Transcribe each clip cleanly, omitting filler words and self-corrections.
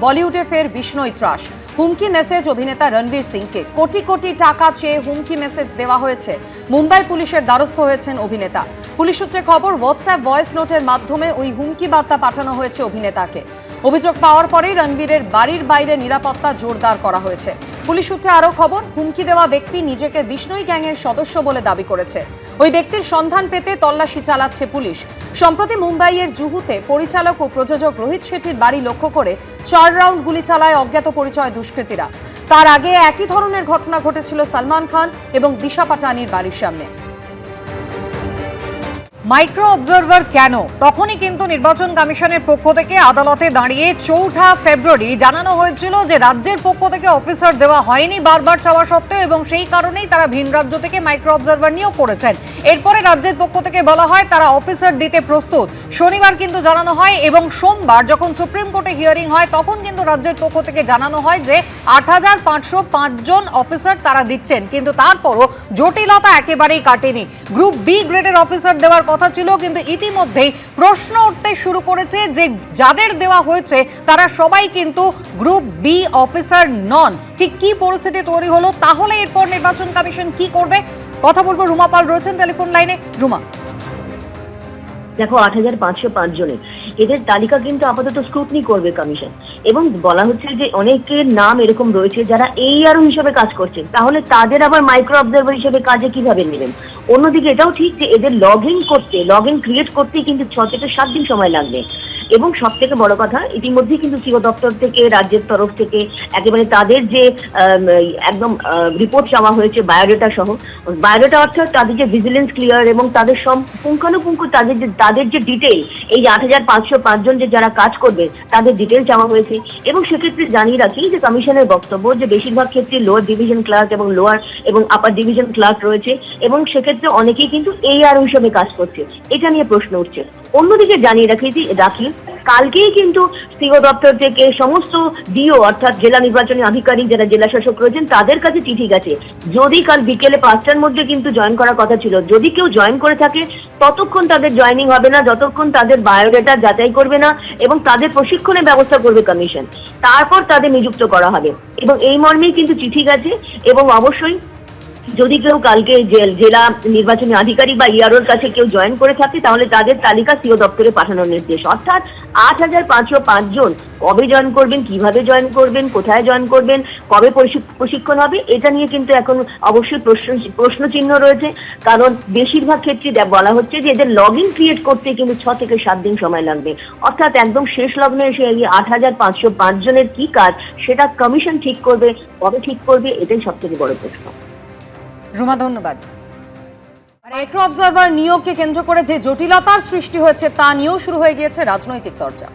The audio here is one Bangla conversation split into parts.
বলিউডে ফের বিষ্ণু ত্রাস। হুমকি মেসেজ অভিনেতা রণবীর সিংকে। কোটি কোটি টাকা চেয়ে হুমকি মেসেজ দেওয়া হয়েছে। মুম্বাই পুলিশের দ্বারস্থ হয়েছেন অভিনেতা। পুলিশ সূত্রে খবর, হোয়াটসঅ্যাপ ভয়েস নোটের মাধ্যমে ওই হুমকি বার্তা পাঠানো হয়েছে অভিনেতাকে। অভিযোগ পাওয়ার পরেই রণবীরের বাড়ির বাইরে নিরাপত্তা জোরদার করা হয়েছে। পুলিশ সূত্রে আরও খবর, হুমকি দেওয়া ব্যক্তি নিজেকে বিষ্ণুই গ্যাংয়ের সদস্য বলে দাবি করেছে। ওই ব্যক্তির সন্ধান পেতে তল্লাশি চালাচ্ছে পুলিশ। সম্প্রতি মুম্বাইয়ের জুহুতে পরিচালক ও প্রযোজক রোহিত শেট্টির বাড়ি লক্ষ্য করে 4 রাউন্ড গুলি চালায় অজ্ঞাত পরিচয় দুষ্কৃতীরা। তার আগে একই ধরনের ঘটনা ঘটেছিল সালমান খান এবং দিশা পাটানির বাড়ির সামনে। মাইক্রো অবজারভার কেন? তখনই কিন্তু নির্বাচন কমিশনের পক্ষ থেকে আদালতে দাঁড়িয়ে 4 ফেব্রুয়ারি জানানো হয়েছিল যে রাজ্যের পক্ষ থেকে অফিসার দেওয়া হয়নি বারবার চাওয়া সত্ত্বেও, এবং সেই কারণেই তারা ভিন রাজ্য থেকে মাইক্রো অবজারভার নিয়োগ করেছেন। এরপরে রাজ্যের পক্ষ থেকে বলা হয় তারা অফিসার দিতে প্রস্তুত। শনিবার কিন্তু জানানো হয়, এবং সোমবার যখন সুপ্রিম কোর্টে হিয়ারিং হয় তখন কিন্তু রাজ্যের পক্ষ থেকে জানানো হয় যে 8505 জন অফিসার তারা দিচ্ছেন। কিন্তু তারপরও জটিলতা একেবারেই কাটেনি। গ্রুপ বি গ্রেডের অফিসার দেওয়ার কথা ছিল, কিন্তু ইতিমধ্যেই প্রশ্ন উঠতে শুরু করেছে যে যাদের দেওয়া হয়েছে তারা সবাই কিন্তু গ্রুপ বি অফিসার নন। ঠিক কি পরিস্থিতি তৈরি হলো, তাহলে এরপর নির্বাচন কমিশন কি করবে? কথা বলবো, রুমা পাল রয়েছেন টেলিফোন লাইনে। রুমা, দেখো 8505 জনের এদের তালিকা কিন্তু আপাতত স্ক্রুটনি করবে কমিশন, এবং বলা হচ্ছে যে অনেকের নাম এরকম রয়েছে যারা ARO হিসেবে কাজ করছেন, তাহলে তাদের আবার মাইক্রো অবজারভার হিসেবে কাজে কিভাবে নেবেন? অন্যদিকে এটাও ঠিক যে এদের লগ ইন ক্রিয়েট করতে কিন্তু 6 থেকে 7 দিন সময় লাগবে। এবং সব থেকে বড় কথা, ইতিমধ্যেই কিন্তু সিও দপ্তর থেকে, রাজ্যের তরফ থেকে একেবারে তাদের যে একদম রিপোর্ট চাওয়া হয়েছে বায়োডাটা সহ। বায়োডাটা অর্থাৎ তাদের যে ভিজিলেন্স ক্লিয়ার এবং তাদের পুঙ্খানুপুঙ্খ তাদের যে ডিটেল, এই যে 8505 জন যে যারা কাজ করবে তাদের ডিটেল চাওয়া হয়েছে। এবং সেক্ষেত্রে জানিয়ে রাখি যে কমিশনের বক্তব্য যে বেশিরভাগ ক্ষেত্রে লোয়ার ডিভিশন ক্লার্ক এবং লোয়ার এবং আপার ডিভিশন ক্লার্ক রয়েছে, এবং সেক্ষেত্রে অনেকেই কিন্তু ARO হিসেবে কাজ করছে। এটা নিয়ে প্রশ্ন উঠছে। অন্যদিকে জানিয়ে রাখি কালকেই কিন্তু সিও দপ্তর থেকে সমস্ত ডিও অর্থাৎ জেলা নির্বাচনী আধিকারিক যারা জেলা শাসক রয়েছেন তাদের কাছে চিঠি গেছে। যদি কাল বিকেলে 5টার মধ্যে কিন্তু জয়েন করার কথা ছিল, যদি কেউ জয়েন করে থাকে ততক্ষণ তাদের জয়েনিং হবে না যতক্ষণ তাদের বায়োডাটা যাচাই করবে না এবং তাদের প্রশিক্ষণের ব্যবস্থা করবে কমিশন, তারপর তাদের নিযুক্ত করা হবে। এবং এই মর্মেই কিন্তু চিঠি গেছে। এবং অবশ্যই যদি কেউ কালকে জেলা নির্বাচনী আধিকারিক বা EROর কাছে কেউ জয়েন করে থাকে তাহলে তাদের তালিকা সিও দপ্তরে পাঠানোর নির্দেশ। অর্থাৎ 8505 জন কবে জয়েন করবেন, কিভাবে জয়েন করবেন, কোথায় জয়েন করবেন, কবে প্রশিক্ষণ হবে, এটা নিয়ে কিন্তু এখন অবশ্যই প্রশ্নচিহ্ন রয়েছে। কারণ বেশিরভাগ ক্ষেত্রে বলা হচ্ছে যে এদের লগ ইন ক্রিয়েট করতে কিন্তু 6 থেকে 7 দিন সময় লাগবে। অর্থাৎ একদম শেষ লগ্নে এসে এই 8505 জনের কি কাজ সেটা কমিশন ঠিক করবে। কবে ঠিক করবে, এটাই সব থেকে বড় প্রশ্ন। রুমা, ধন্যবাদ। মাইক্রো অবজারভার নিয়োগকে কেন্দ্র করে যে জটিলতার সৃষ্টি হয়েছে তা নিয়েও শুরু হয়ে গিয়েছে রাজনৈতিক চর্চা।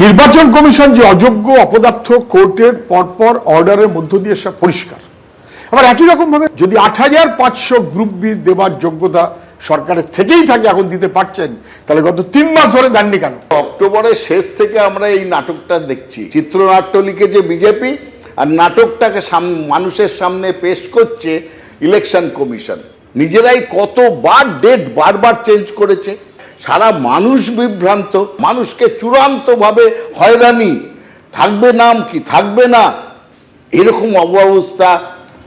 নির্বাচন কমিশন যে অযোগ্য অপদার্থ কোর্টের পরপর অর্ডারের মধ্য দিয়ে সব পরিষ্কার। আবার একই রকম ভাবে যদি 8500 গ্রুপ বি দেওয়ার যোগ্যতা সরকারের থেকেই থাকে, এখন দিতে পারছেন, তাহলে গত 3 মাস ধরে দেননি কেন? অক্টোবরের শেষ থেকে আমরা এই নাটকটা দেখছি। চিত্রনাট্য লিখেছে বিজেপি আর নাটকটাকে মানুষের সামনে পেশ করছে ইলেকশন কমিশন। নিজেরাই কতবার ডেট বারবার চেঞ্জ করেছে। সারা মানুষ বিভ্রান্ত, মানুষকে চূড়ান্তভাবে হয়রানি, থাকবে নাম কি থাকবে না, এরকম অবস্থা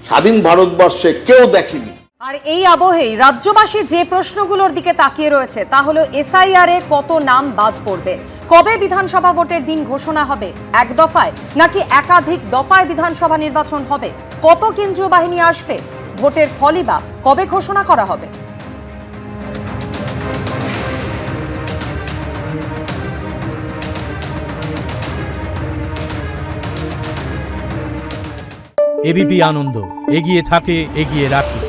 স্বাধীন ভারতবর্ষে কেউ দেখেনি। আর এই আবহেই রাজ্যবাসী যে প্রশ্নগুলোর দিকে তাকিয়ে রয়েছে তা হলো SIR এ কত নাম বাদ পড়বে, কবে বিধানসভা ভোটের দিন ঘোষণা হবে, এক দফায় নাকি একাধিক দফায় বিধানসভা নির্বাচন হবে, কত কেন্দ্রীয় বাহিনী আসবে, ভোটের ফলই বা কবে ঘোষণা করা হবে। এবিপি আনন্দ, এগিয়ে থাকে, এগিয়ে রাখে।